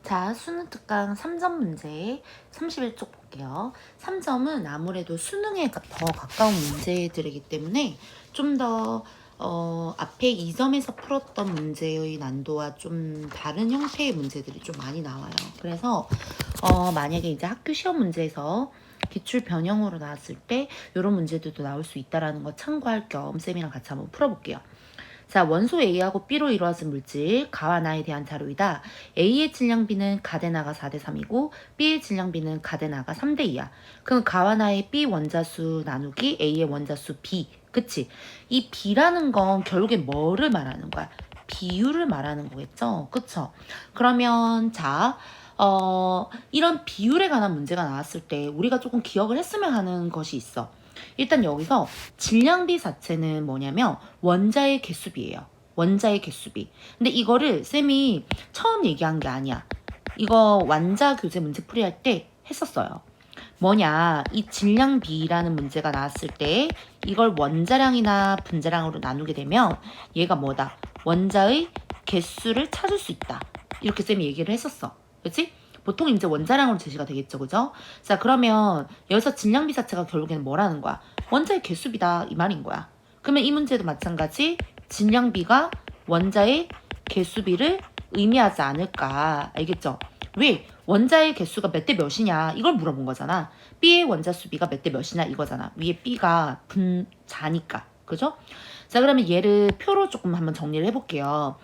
자, 수능 특강 3점 문제 31쪽 볼게요. 3점은 아무래도 수능에 더 가까운 문제들이기 때문에 좀 더 앞에 2점에서 풀었던 문제의 난도와 좀 다른 형태의 문제들이 좀 많이 나와요. 그래서 만약에 이제 학교 시험 문제에서 기출 변형으로 나왔을 때 이런 문제들도 나올 수 있다라는 거 참고할 겸 쌤이랑 같이 한번 풀어볼게요. 자, 원소 A하고 B로 이루어진 물질 가와 나에 대한 자료이다. A의 질량비는 가대나가 4대3이고 B의 질량비는 가대나가 3대2야. 그럼 가와 나의 B 원자수 나누기 A의 원자수 B. 그치? 이 B라는 건 결국에 뭐를 말하는 거야? 비율을 말하는 거겠죠? 그쵸? 그러면 자, 이런 비율에 관한 문제가 나왔을 때 우리가 조금 기억을 했으면 하는 것이 있어. 일단 여기서 질량비 자체는 뭐냐면 원자의 개수비예요. 원자의 개수비. 근데 이거를 쌤이 처음 얘기한 게 아니야. 이거 완자 교재 문제 풀이할 때 했었어요. 뭐냐, 이 질량비라는 문제가 나왔을 때 이걸 원자량이나 분자량으로 나누게 되면 얘가 뭐다? 원자의 개수를 찾을 수 있다. 이렇게 쌤이 얘기를 했었어. 그치? 보통 이제 원자량으로 제시가 되겠죠. 그죠? 자, 그러면 여기서 질량비 자체가 결국에는 뭐라는 거야? 원자의 개수비다. 이 말인 거야. 그러면 이 문제도 마찬가지 질량비가 원자의 개수비를 의미하지 않을까. 알겠죠? 왜? 원자의 개수가 몇 대 몇이냐 이걸 물어본 거잖아. B의 원자 수비가 몇 대 몇이냐 이거잖아. 위에 B가 분자니까. 그죠? 자, 그러면 얘를 표로 조금 한번 정리를 해볼게요.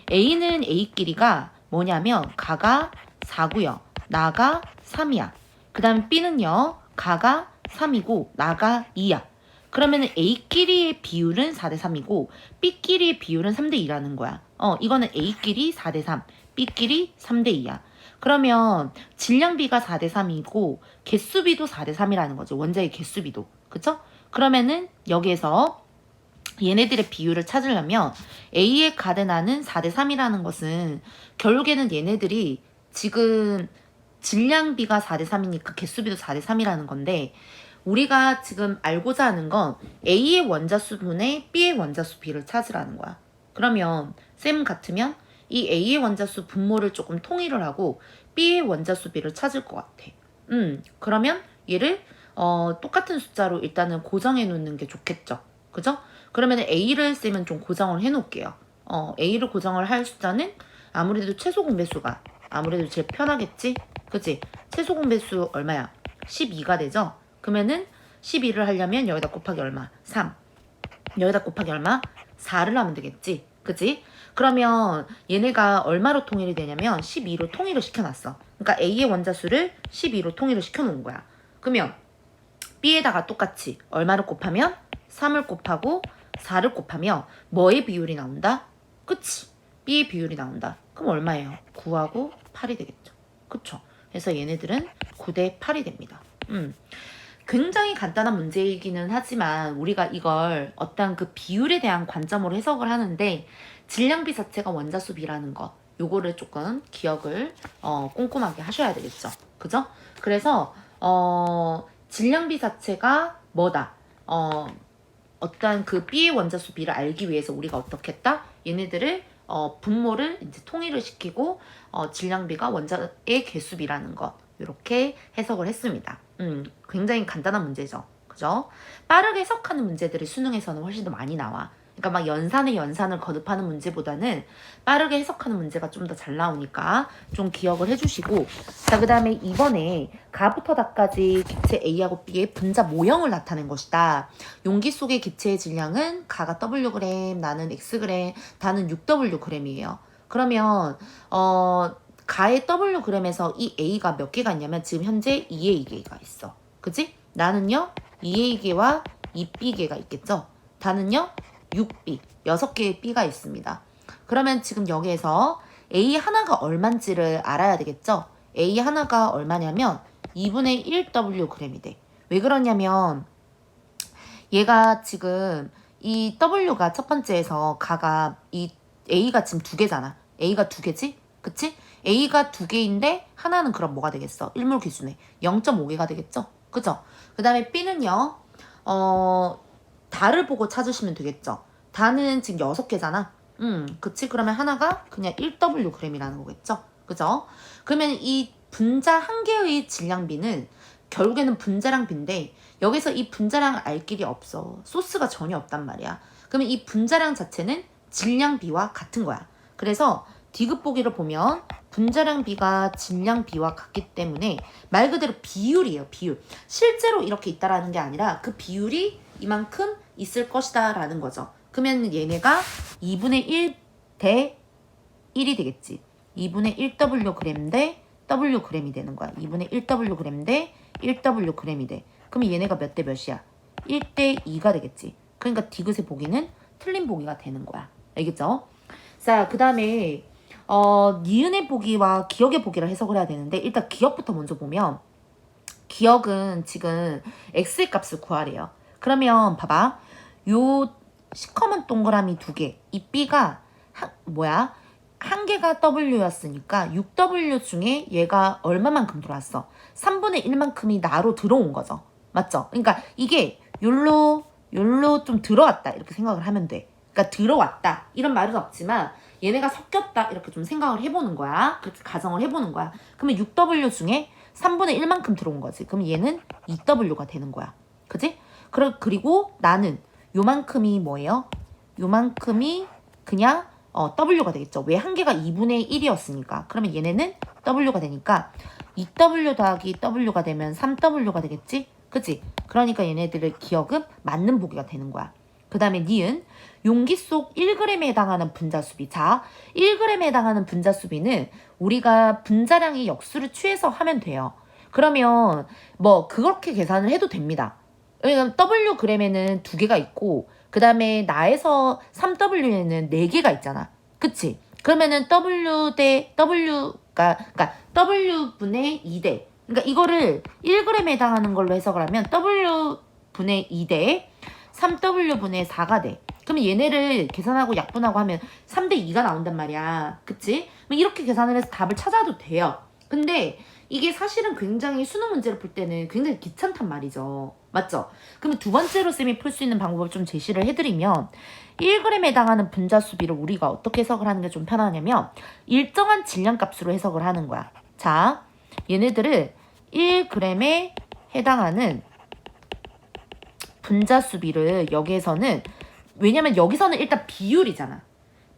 A는 A끼리가 뭐냐면 가가 4고요. 나가 3이야. 그 다음에 B는요. 가가 3이고 나가 2야. 그러면 A끼리의 비율은 4대3이고 B끼리의 비율은 3대2라는 거야. 이거는 A끼리 4대3, B끼리 3대2야. 그러면 질량비가 4대3이고 개수비도 4대3이라는 거죠. 원자의 개수비도. 그쵸? 그러면은 여기에서 얘네들의 비율을 찾으려면 A의 가데나는 4대3이라는 것은 결국에는 얘네들이 지금 질량비가 4대3이니까 개수비도 4대3이라는 건데 우리가 지금 알고자 하는 건 A의 원자수분의 B의 원자수 비를 찾으라는 거야. 그러면 쌤 같으면 이 A의 원자수 분모를 조금 통일을 하고 B의 원자수 비를 찾을 것 같아. 그러면 얘를 똑같은 숫자로 일단은 고정해 놓는 게 좋겠죠. 그죠? 그러면 A를 쌤은 좀 고정을 해 놓을게요. A를 고정을 할 숫자는 아무래도 최소 공배수가 아무래도 제일 편하겠지? 그치? 최소 공배수 얼마야? 12가 되죠? 그러면은 12를 하려면 여기다 곱하기 얼마? 3. 여기다 곱하기 얼마? 4를 하면 되겠지? 그치? 그러면 얘네가 얼마로 통일이 되냐면 12로 통일을 시켜놨어. 그러니까 A의 원자수를 12로 통일을 시켜놓은 거야. 그러면 B에다가 똑같이 얼마를 곱하면 3을 곱하고 4를 곱하면 뭐의 비율이 나온다? 그치? B의 비율이 나온다. 그럼 얼마예요? 9하고 8이 되겠죠. 그쵸? 그래서 얘네들은 9대 8이 됩니다. 굉장히 간단한 문제이기는 하지만 우리가 이걸 어떤 그 비율에 대한 관점으로 해석을 하는데 질량비 자체가 원자수 비라는 거 요거를 조금 기억을 꼼꼼하게 하셔야 되겠죠. 그죠? 그래서 질량비 자체가 뭐다? 어떤 그 B의 원자수 비를 알기 위해서 우리가 어떻게 했다? 얘네들을 분모를 이제 통일을 시키고 질량비가 원자의 개수비라는 거 이렇게 해석을 했습니다. 굉장히 간단한 문제죠. 그죠? 빠르게 해석하는 문제들이 수능에서는 훨씬 더 많이 나와. 그러니까 막 연산에 연산을 거듭하는 문제보다는 빠르게 해석하는 문제가 좀 더 잘 나오니까 좀 기억을 해주시고 자, 그 다음에 이번에 가부터 다까지 기체 A하고 B의 분자 모형을 나타낸 것이다. 용기 속의 기체의 질량은 가가 Wg, 나는 Xg, 다는 6Wg이에요. 그러면 가의 Wg에서 이 A가 몇 개가 있냐면 지금 현재 2A개가 있어. 그치? 나는요 2A개와 2B개가 있겠죠? 다는요 6B, 6개의 B가 있습니다. 그러면 지금 여기에서 A 하나가 얼만지를 알아야 되겠죠? A 하나가 얼마냐면 2분의 1Wg이 돼. 왜 그러냐면 얘가 지금 이 W가 첫 번째에서 가가 이 A가 지금 2개잖아. A가 2개지? 그치? A가 2개인데 하나는 그럼 뭐가 되겠어? 일몰 기준에 0.5개가 되겠죠? 그죠? 그 다음에 B는요. 다를 보고 찾으시면 되겠죠. 다는 지금 6개잖아. 그치? 그러면 하나가 그냥 1Wg이라는 거겠죠? 그죠? 그러면 이 분자 한 개의 질량비는 결국에는 분자량 비인데 여기서 이 분자량 알 길이 없어. 소스가 전혀 없단 말이야. 그러면 이 분자량 자체는 질량비와 같은 거야. 그래서 디귿 보기를 보면 분자량 비가 질량 비와 같기 때문에 말 그대로 비율이에요. 비율. 실제로 이렇게 있다라는 게 아니라 그 비율이 이만큼 있을 것이다 라는 거죠. 그러면 얘네가 2분의 1 대 1이 되겠지. 2분의 1W 그램 대 W 그램이 되는 거야. 2분의 1W 그램 대 1W 그램이 돼. 그럼 얘네가 몇 대 몇이야? 1대 2가 되겠지. 그러니까 디귿의 보기는 틀린 보기가 되는 거야. 알겠죠? 자, 그 다음에 니은의 보기와 기억의 보기를 해석을 해야 되는데 일단 기억부터 먼저 보면 기억은 지금 x의 값을 구하래요. 그러면 봐봐. 요 시커먼 동그라미 두 개. 이 b가 한 개가 w였으니까 6w 중에 얘가 얼마만큼 들어왔어? 3분의 1만큼이 나로 들어온 거죠. 맞죠? 그러니까 이게 욜로 좀 들어왔다 이렇게 생각을 하면 돼. 그러니까 들어왔다 이런 말은 없지만 얘네가 섞였다 이렇게 좀 생각을 해보는 거야. 그렇게 가정을 해보는 거야. 그러면 6w 중에 3분의 1만큼 들어온 거지. 그럼 얘는 2w가 되는 거야. 그지? 그리고 나는 요만큼이 뭐예요? 요만큼이 그냥 w가 되겠죠. 왜 한 개가 2분의 1이었으니까. 그러면 얘네는 w가 되니까 2w 더하기 w가 되면 3w가 되겠지? 그치? 그러니까 얘네들의 기억은 맞는 보기가 되는 거야. 그 다음에 니은 용기 속 1g에 해당하는 분자수비. 자, 1g에 해당하는 분자수비는 우리가 분자량의 역수를 취해서 하면 돼요. 그러면 뭐 그렇게 계산을 해도 됩니다. 왜냐면 Wg에는 2개가 있고 그 다음에 나에서 3W에는 4개가 있잖아. 그치? 그러면은 W 대 W가 그러니까 W분의 2대 그러니까 이거를 1g에 해당하는 걸로 해석을 하면 W분의 2대 3W분의 4가 돼. 그러면 얘네를 계산하고 약분하고 하면 3대 2가 나온단 말이야. 그치? 이렇게 계산을 해서 답을 찾아도 돼요. 근데 이게 사실은 굉장히 수능 문제를 풀 때는 굉장히 귀찮단 말이죠. 맞죠? 그러면 두 번째로 쌤이 풀 수 있는 방법을 좀 제시를 해드리면 1g에 해당하는 분자수비를 우리가 어떻게 해석을 하는 게 좀 편하냐면 일정한 질량값으로 해석을 하는 거야. 자, 얘네들을 1g에 해당하는 분자수비를 여기에서는 왜냐면 여기서는 일단 비율이잖아.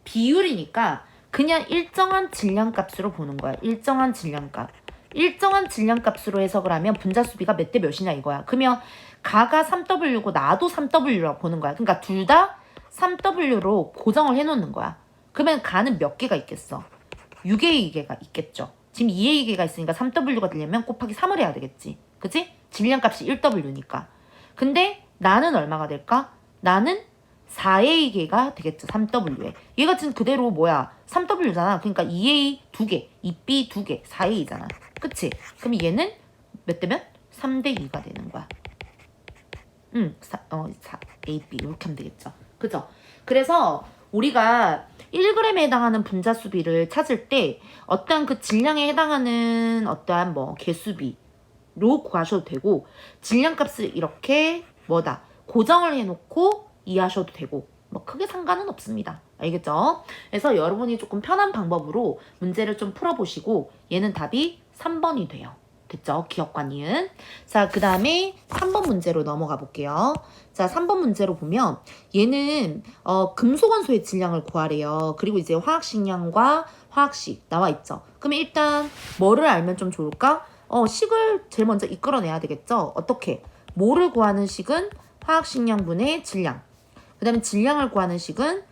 비율이니까 그냥 일정한 질량값으로 보는 거야. 일정한 질량값. 일정한 질량값으로 해석을 하면 분자수비가 몇 대 몇이냐 이거야. 그러면 가가 3W고 나도 3W라고 보는 거야. 그러니까 둘 다 3W로 고정을 해놓는 거야. 그러면 가는 몇 개가 있겠어? 6의 2개가 있겠죠. 지금 2의 2개가 있으니까 3W가 되려면 곱하기 3을 해야 되겠지. 그치? 질량값이 1W니까. 근데 나는 얼마가 될까? 나는 4A 개가 되겠죠. 3W에. 얘가 지금 그대로 3W잖아. 그러니까 2A 2개, 2B 2개, 4A잖아. 그치? 그럼 얘는 몇 대면? 3대 2가 되는 거야. 4AB 이렇게 하면 되겠죠. 그죠? 그래서 우리가 1g에 해당하는 분자수비를 찾을 때 어떠한 그 질량에 해당하는 어떠한 개수비로 구하셔도 되고 질량값을 이렇게 고정을 해놓고 이해하셔도 되고 크게 상관은 없습니다. 알겠죠? 그래서 여러분이 조금 편한 방법으로 문제를 좀 풀어보시고 얘는 답이 3번이 돼요. 됐죠? 기억과 니은. 자, 그 다음에 3번 문제로 넘어가 볼게요. 자, 3번 문제로 보면 얘는 금속원소의 질량을 구하래요. 그리고 이제 화학식량과 화학식 나와 있죠. 그러면 일단 뭐를 알면 좀 좋을까? 식을 제일 먼저 이끌어내야 되겠죠? 어떻게? 뭐를 구하는 식은 화학식량분의 질량. 그 다음에 질량을 구하는 식은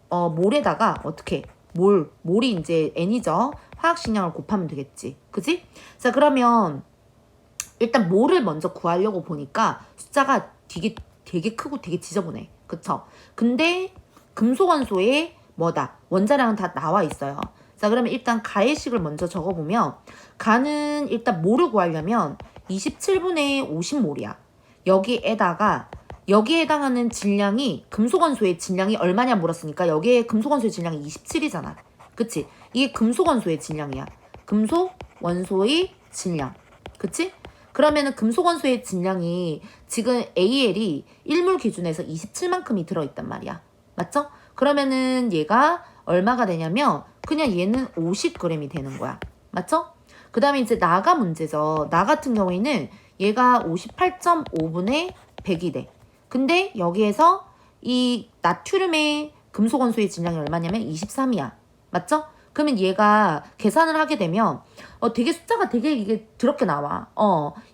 몰에다가 어떻게? 몰이 이제 n이죠. 화학식량을 곱하면 되겠지. 그지? 자, 그러면 일단 몰을 먼저 구하려고 보니까 숫자가 되게 크고 되게 지저분해. 그쵸? 근데 금속원소에 원자량은 다 나와 있어요. 자, 그러면 일단 가의식을 먼저 적어보면 가는 일단 몰을 구하려면 27분의 50몰이야. 여기에 해당하는 질량이 금속원소의 질량이 얼마냐 물었으니까 여기에 금속원소의 질량이 27이잖아. 그치? 이게 금속원소의 질량이야. 금속원소의 질량. 그치? 그러면은 금속원소의 질량이 지금 AL이 1몰 기준에서 27만큼이 들어있단 말이야. 맞죠? 그러면은 얘가 얼마가 되냐면 그냥 얘는 50g이 되는 거야. 맞죠? 그 다음에 이제 나가 문제죠. 나 같은 경우에는 얘가 58.5분의 100이 돼. 근데 여기에서 이 나트륨의 금속 원소의 질량이 얼마냐면 23이야. 맞죠? 그러면 얘가 계산을 하게 되면 되게 숫자가 되게 이게 더럽게 나와.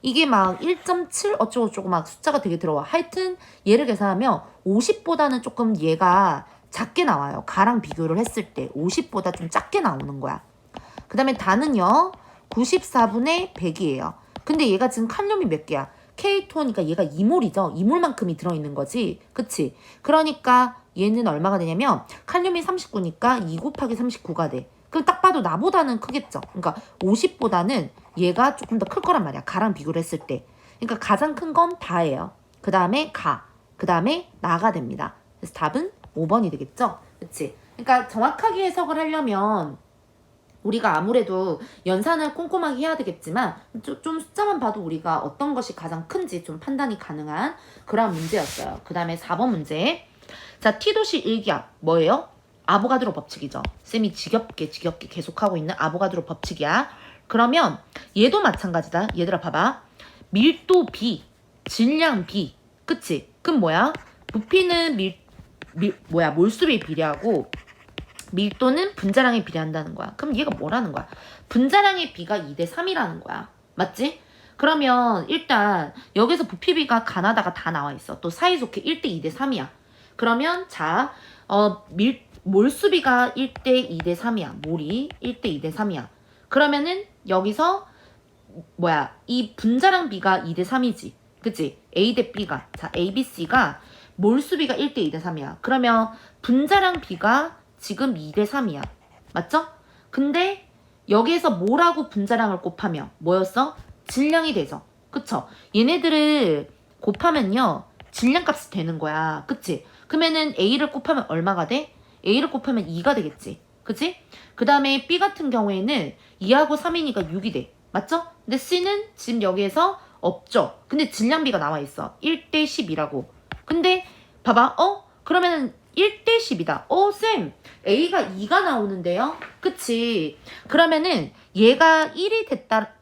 이게 막 1.7 어쩌고저쩌고 막 숫자가 되게 들어와. 하여튼 얘를 계산하면 50보다는 조금 얘가 작게 나와요. 가랑 비교를 했을 때 50보다 좀 작게 나오는 거야. 그 다음에 다는요 94분의 100이에요. 근데 얘가 지금 칼륨이 몇 개야? K2니까 얘가 2몰이죠. 2몰만큼이 들어있는 거지. 그치? 그러니까 얘는 얼마가 되냐면 칼륨이 39니까 2 곱하기 39가 돼. 그럼 딱 봐도 나보다는 크겠죠. 그러니까 50보다는 얘가 조금 더 클 거란 말이야. 가랑 비교를 했을 때. 그러니까 가장 큰 건 다예요. 그 다음에 가. 그 다음에 나가 됩니다. 그래서 답은 5번이 되겠죠. 그치? 그러니까 정확하게 해석을 하려면 우리가 아무래도 연산을 꼼꼼하게 해야 되겠지만 좀 숫자만 봐도 우리가 어떤 것이 가장 큰지 좀 판단이 가능한 그런 문제였어요. 그 다음에 4번 문제. 자, T도시 일기압 뭐예요? 아보가드로 법칙이죠. 쌤이 지겹게 계속하고 있는 아보가드로 법칙이야. 그러면 얘도 마찬가지다. 얘들아 봐봐. 밀도 B, 질량 B. 그치? 그럼 뭐야? 부피는 몰수비에 비례하고 밀도는 분자량에 비례한다는 거야. 그럼 얘가 뭐라는 거야? 분자량의 비가 2대 3이라는 거야. 맞지? 그러면 일단 여기서 부피비가 가나다가 다 나와 있어. 또 사이좋게 1대 2대 3이야. 그러면 자, 몰수비가 1대 2대 3이야. 몰이 1대 2대 3이야. 그러면은 여기서 이 분자량 비가 2대 3이지. 그치? A 대 B가. 자, A, B, C가 몰수비가 1대 2대 3이야. 그러면 분자량 비가 지금 2대 3이야. 맞죠? 근데 여기에서 몰하고 분자량을 곱하면 뭐였어? 질량이 되죠. 그쵸? 얘네들을 곱하면요. 질량값이 되는 거야. 그치? 그러면은 A를 곱하면 얼마가 돼? A를 곱하면 2가 되겠지. 그치? 그 다음에 B 같은 경우에는 2하고 3이니까 6이 돼. 맞죠? 근데 C는 지금 여기에서 없죠. 근데 질량비가 나와 있어. 1대 10이라고. 근데 봐봐. 그러면은 1대 10이다. 쌤, A가 2가 나오는데요? 그치? 그러면은 얘가 1인데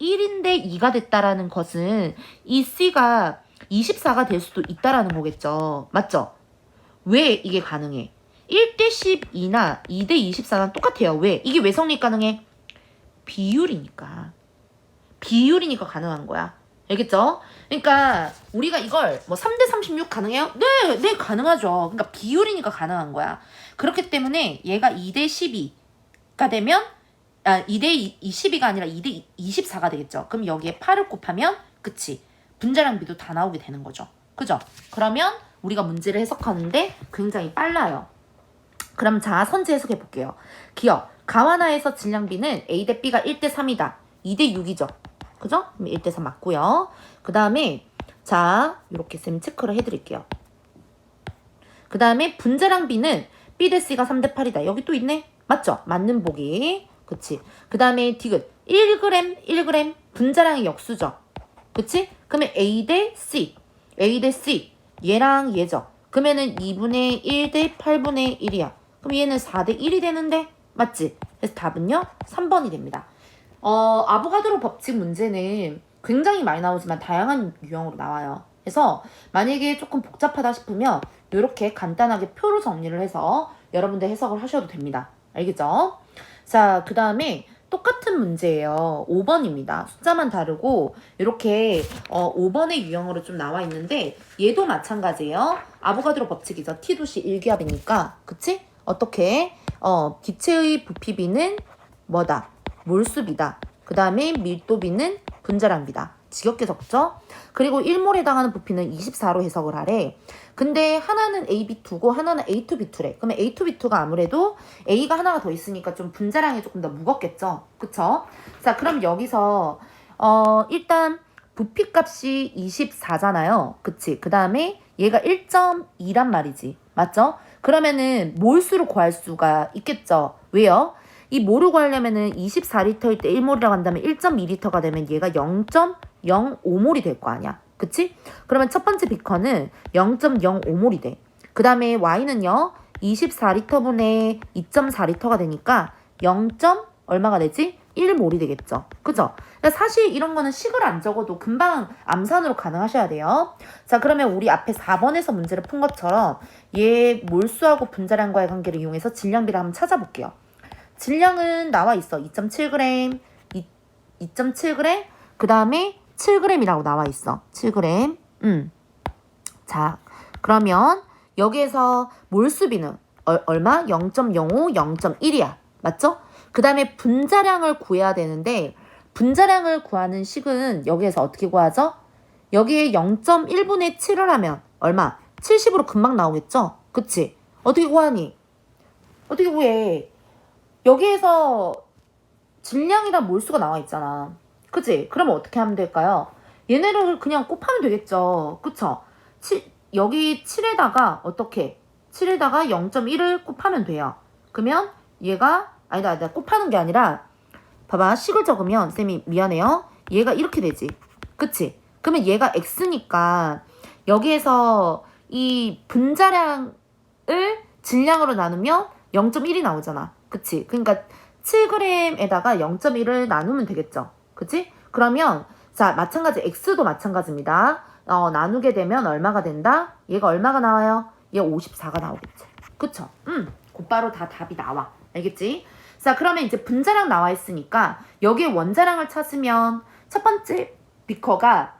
2가 됐다라는 것은 이 C가 24가 될 수도 있다라는 거겠죠. 맞죠? 왜 이게 가능해? 1대 12나 2대 24는 똑같아요. 왜? 이게 왜 성립 가능해? 비율이니까. 비율이니까 가능한 거야. 알겠죠? 그러니까 우리가 이걸 3대 36 가능해요? 네, 가능하죠. 그러니까 비율이니까 가능한 거야. 그렇기 때문에 얘가 2대 12가 되면 2대 12가 아니라 2대 24가 되겠죠. 그럼 여기에 8을 곱하면 그치. 분자량 비도 다 나오게 되는 거죠. 그죠? 그러면 우리가 문제를 해석하는데 굉장히 빨라요. 그럼 자, 선지 해석해 볼게요. 기억. 가와나에서 질량비는 A 대 B가 1대 3이다. 2대 6이죠. 그죠? 그럼 1대 3 맞고요. 그 다음에 자, 이렇게 쌤 체크를 해드릴게요. 그 다음에 분자량 B는 B 대 C가 3대 8이다. 여기 또 있네? 맞죠? 맞는 보기. 그치? 그 다음에 디귿 1g 분자량의 역수죠. 그치? 그러면 A 대 C 얘랑 얘죠. 그러면은 2분의 1 대 8분의 1이야. 그럼 얘는 4대 1이 되는데? 맞지? 그래서 답은요 3번이 됩니다. 아보가드로 법칙 문제는 굉장히 많이 나오지만 다양한 유형으로 나와요. 그래서 만약에 조금 복잡하다 싶으면 이렇게 간단하게 표로 정리를 해서 여러분들 해석을 하셔도 됩니다. 알겠죠? 자, 그 다음에 똑같은 문제예요. 5번입니다. 숫자만 다르고 이렇게 5번의 유형으로 좀 나와 있는데 얘도 마찬가지예요. 아보가드로 법칙이죠. T도시 일기압이니까. 그치? 어떻게? 기체의 부피비는 뭐다? 몰수비다. 그 다음에 밀도비는 분자량비다. 지겹게 적죠? 그리고 1몰에 해당하는 부피는 24로 해석을 하래. 근데 하나는 AB2고 하나는 A2B2래. 그러면 A2B2가 아무래도 A가 하나가 더 있으니까 좀 분자량이 조금 더 무겁겠죠? 그쵸? 자, 그럼 여기서 일단 부피값이 24잖아요. 그치? 그 다음에 얘가 1.2란 말이지. 맞죠? 그러면은 몰수로 구할 수가 있겠죠? 왜요? 이 몰을 구하려면은 24리터일 때 1몰이라고 한다면 1.2리터가 되면 얘가 0.05몰이 될 거 아니야. 그치? 그러면 첫 번째 비커는 0.05몰이 돼. 그 다음에 Y는요. 24리터분의 2.4리터가 되니까 0. 얼마가 되지? 1몰이 되겠죠. 그죠? 그러니까 사실 이런 거는 식을 안 적어도 금방 암산으로 가능하셔야 돼요. 자, 그러면 우리 앞에 4번에서 문제를 푼 것처럼 얘 몰수하고 분자량과의 관계를 이용해서 질량비를 한번 찾아볼게요. 질량은 나와 있어. 2.7g, 2.7g, 그 다음에 7g이라고 나와 있어. 7g. 자, 그러면 여기에서 몰수비는 얼마? 0.05, 0.1이야. 맞죠? 그 다음에 분자량을 구해야 되는데 분자량을 구하는 식은 여기에서 어떻게 구하죠? 여기에 0.1분의 7을 하면 얼마? 70으로 금방 나오겠죠? 그치? 어떻게 구하니? 어떻게 구해? 여기에서 질량이랑 몰수가 나와 있잖아. 그치? 그러면 어떻게 하면 될까요? 얘네를 그냥 곱하면 되겠죠. 그쵸? 여기 7에다가 어떻게? 7에다가 0.1을 곱하면 돼요. 그러면 얘가 아니다 곱하는 게 아니라 봐봐 식을 적으면 쌤이 미안해요. 얘가 이렇게 되지. 그치? 그러면 얘가 x니까 여기에서 이 분자량을 질량으로 나누면 0.1이 나오잖아. 그치? 그러니까 7g에다가 0.1을 나누면 되겠죠. 그치? 그러면 자 마찬가지 x도 마찬가지입니다. 나누게 되면 얼마가 된다? 얘가 얼마가 나와요? 얘 54가 나오겠지. 그쵸? 곧바로 다 답이 나와. 알겠지? 자, 그러면 이제 분자량 나와 있으니까 여기에 원자량을 찾으면 첫 번째 비커가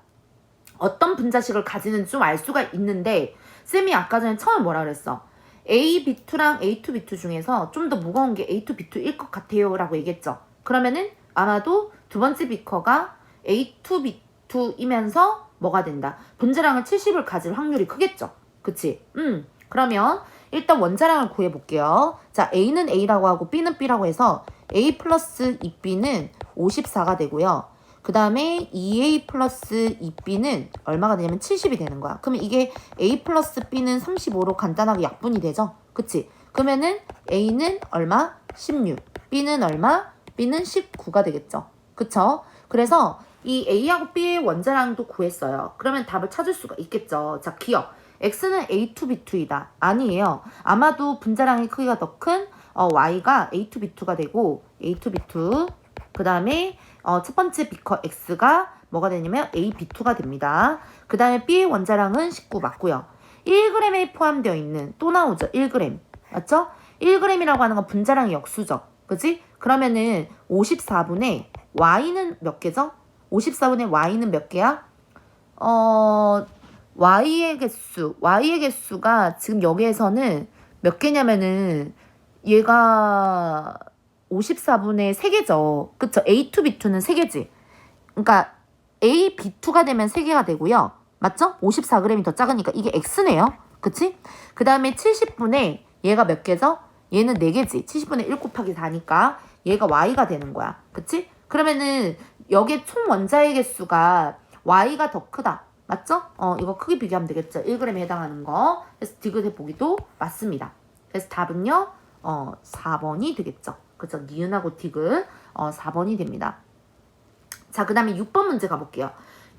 어떤 분자식을 가지는지 좀 알 수가 있는데 쌤이 아까 전에 처음에 뭐라 그랬어? A2B2랑 A2B2 중에서 좀 더 무거운 게 A2B2일 것 같아요 라고 얘기했죠. 그러면은 아마도 두 번째 비커가 A2B2이면서 뭐가 된다? 분자량을 70을 가질 확률이 크겠죠. 그치? 그러면 일단 원자량을 구해볼게요. 자, A는 A라고 하고 B는 B라고 해서 A 플러스 2B는 54가 되고요. 그 다음에 2A 플러스 2B는 얼마가 되냐면 70이 되는 거야. 그러면 이게 A 플러스 B는 35로 간단하게 약분이 되죠. 그치? 그러면은 A는 얼마? 16. B는 얼마? B는 19가 되겠죠. 그쵸? 그래서 이 A하고 B의 원자량도 구했어요. 그러면 답을 찾을 수가 있겠죠. 자, 기억. X는 A2B2이다. 아니에요. 아마도 분자량의 크기가 더 큰 Y가 A2B2가 되고 A2B2 그 다음에 첫 번째 비커 X가 뭐가 되냐면 AB2가 됩니다. 그 다음에 B의 원자량은 19 맞고요. 1g에 포함되어 있는 또 나오죠. 1g. 맞죠? 1g이라고 하는 건 분자량의 역수죠. 그치? 그러면은 54분의 Y는 몇 개죠? 54분의 Y는 몇 개야? Y의 개수가 지금 여기에서는 몇 개냐면은 얘가 54분의 3개죠. 그쵸? A2B2는 3개지. 그러니까 AB2가 되면 3개가 되고요. 맞죠? 54g이 더 작으니까 이게 X네요. 그치? 그 다음에 70분의 얘가 몇 개죠? 얘는 4개지. 70분의 1 곱하기 4니까 얘가 Y가 되는 거야. 그치? 그러면은 여기에 총 원자의 개수가 Y가 더 크다. 맞죠? 이거 크게 비교하면 되겠죠. 1g에 해당하는 거. 그래서 디귿 보기도 맞습니다. 그래서 답은요, 4번이 되겠죠. 그죠? 니은하고 디귿, 4번이 됩니다. 자, 그 다음에 6번 문제 가볼게요.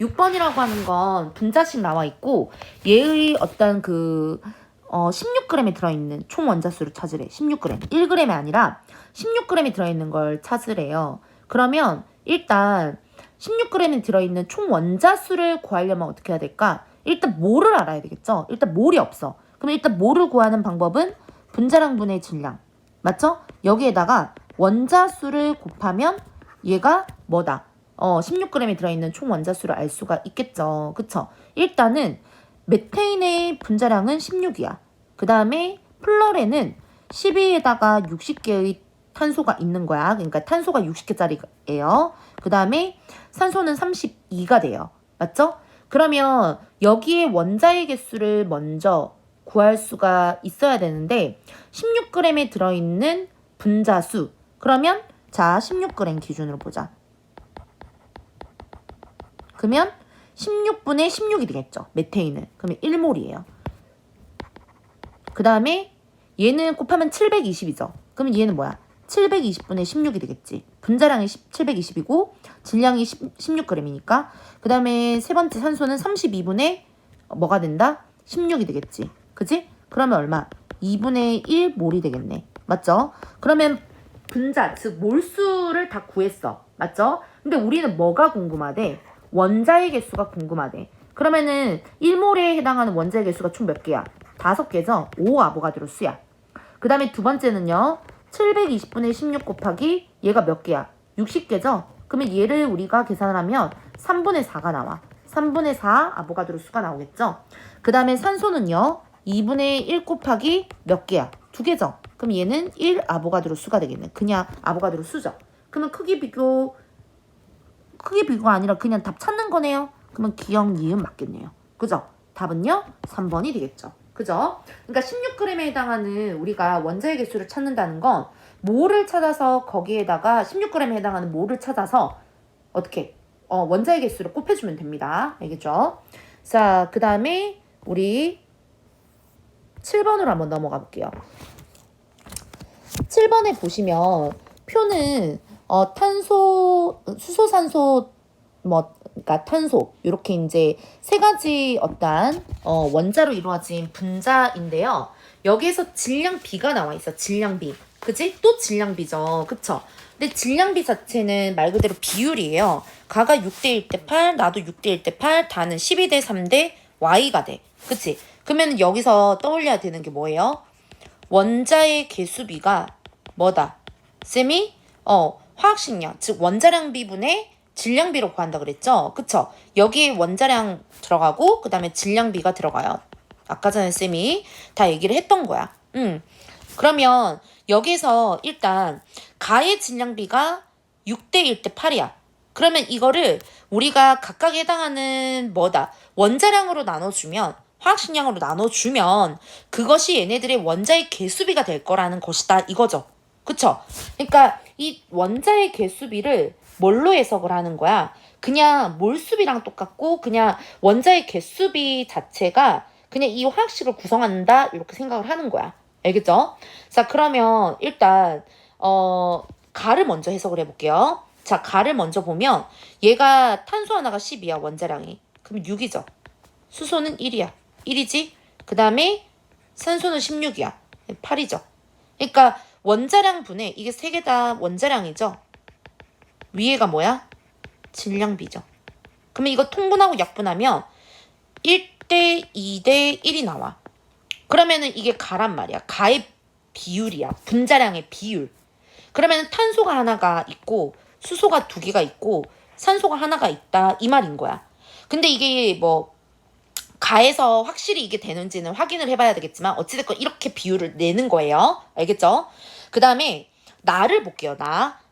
6번이라고 하는 건 분자식 나와 있고, 얘의 어떤 16g에 들어있는 총 원자수를 찾으래. 16g. 1g이 아니라 16g이 들어있는 걸 찾으래요. 그러면 일단 16g이 들어있는 총 원자수를 구하려면 어떻게 해야 될까? 일단 몰을 알아야 되겠죠? 일단 몰이 없어. 그럼 일단 몰을 구하는 방법은 분자량분의 질량. 맞죠? 여기에다가 원자수를 곱하면 얘가 뭐다? 16g이 들어있는 총 원자수를 알 수가 있겠죠. 그쵸? 일단은 메테인의 분자량은 16이야. 그 다음에 플러렌은 12에다가 60개의 탄소가 있는 거야. 그러니까 탄소가 60개짜리예요. 그 다음에 산소는 32가 돼요. 맞죠? 그러면 여기에 원자의 개수를 먼저 구할 수가 있어야 되는데 16g에 들어있는 분자수. 그러면 자 16g 기준으로 보자. 그러면 16분의 16이 되겠죠. 메테인은. 그러면 1몰이에요. 그 다음에 얘는 곱하면 720이죠. 그러면 얘는 뭐야? 720분의 16이 되겠지. 분자량이 720이고 질량이 16g이니까. 그 다음에 세 번째 산소는 32분의 뭐가 된다? 16이 되겠지. 그치? 그러면 얼마? 2분의 1몰이 되겠네. 맞죠? 그러면 분자, 즉 몰수를 다 구했어. 맞죠? 근데 우리는 뭐가 궁금하대? 원자의 개수가 궁금하대. 그러면은 1몰에 해당하는 원자의 개수가 총 몇 개야? 5개죠? 5 아보가드로 수야. 그 다음에 두 번째는요. 720분의 16 곱하기 얘가 몇 개야? 60개죠? 그러면 얘를 우리가 계산을 하면 3분의 4가 나와. 3분의 4 아보가드로 수가 나오겠죠? 그 다음에 산소는요. 2분의 1 곱하기 몇 개야? 2개죠? 그럼 얘는 1 아보가드로 수가 되겠네. 그냥 아보가드로 수죠. 그러면 크기 비교가 아니라 그냥 답 찾는 거네요. 그러면 기억, 니은 맞겠네요. 그죠? 답은요? 3번이 되겠죠. 그죠? 그러니까 16g에 해당하는 우리가 원자의 개수를 찾는다는 건 몰을 찾아서 거기에다가 16g에 해당하는 몰을 찾아서 어떻게 원자의 개수를 곱해주면 됩니다. 알겠죠? 자, 그 다음에 우리 7번으로 한번 넘어가 볼게요. 7번에 보시면 표는 탄소, 수소, 산소, 그러니까 탄소 이렇게 이제 세 가지 어떤 원자로 이루어진 분자인데요. 여기에서 질량비가 나와 있어. 질량비. 그지? 또 질량비죠. 그쵸? 근데 질량비 자체는 말 그대로 비율이에요. 가가 6대 1대 8, 나도 6대 1대 8, 다는 12대 3대 y가 돼. 그치? 그러면 여기서 떠올려야 되는 게 뭐예요? 원자의 개수비가 뭐다? 쌤이 화학식량, 즉 원자량 비분의 질량비로 구한다 그랬죠? 그쵸? 여기에 원자량 들어가고 그 다음에 질량비가 들어가요. 아까 전에 쌤이 다 얘기를 했던 거야. 그러면 여기서 일단 가의 질량비가 6대 1대 8이야. 그러면 이거를 우리가 각각 해당하는 뭐다? 원자량으로 나눠주면 화학식량으로 나눠주면 그것이 얘네들의 원자의 개수비가 될 거라는 것이다 이거죠. 그쵸? 그러니까 이 원자의 개수비를 뭘로 해석을 하는 거야? 그냥 몰수비랑 똑같고 그냥 원자의 개수비 자체가 그냥 이 화학식을 구성한다 이렇게 생각을 하는 거야. 알겠죠? 자, 그러면 일단 가를 먼저 해석을 해볼게요. 자, 가를 먼저 보면 얘가 탄소 하나가 10이야 원자량이. 그럼 6이죠. 수소는 1이야. 1이지? 그 다음에 산소는 16이야. 8이죠. 그러니까 원자량 분의 이게 세 개 다 원자량이죠. 위에가 뭐야? 질량비죠. 그러면 이거 통분하고 약분하면 1대 2대 1이 나와. 그러면은 이게 가란 말이야. 가의 비율이야. 분자량의 비율. 그러면 탄소가 하나가 있고 수소가 2개가 있고 산소가 하나가 있다 이 말인 거야. 근데 이게 뭐 가에서 확실히 이게 되는지는 확인을 해봐야 되겠지만 어찌됐건 이렇게 비율을 내는 거예요. 알겠죠? 그 다음에 나를 볼게요.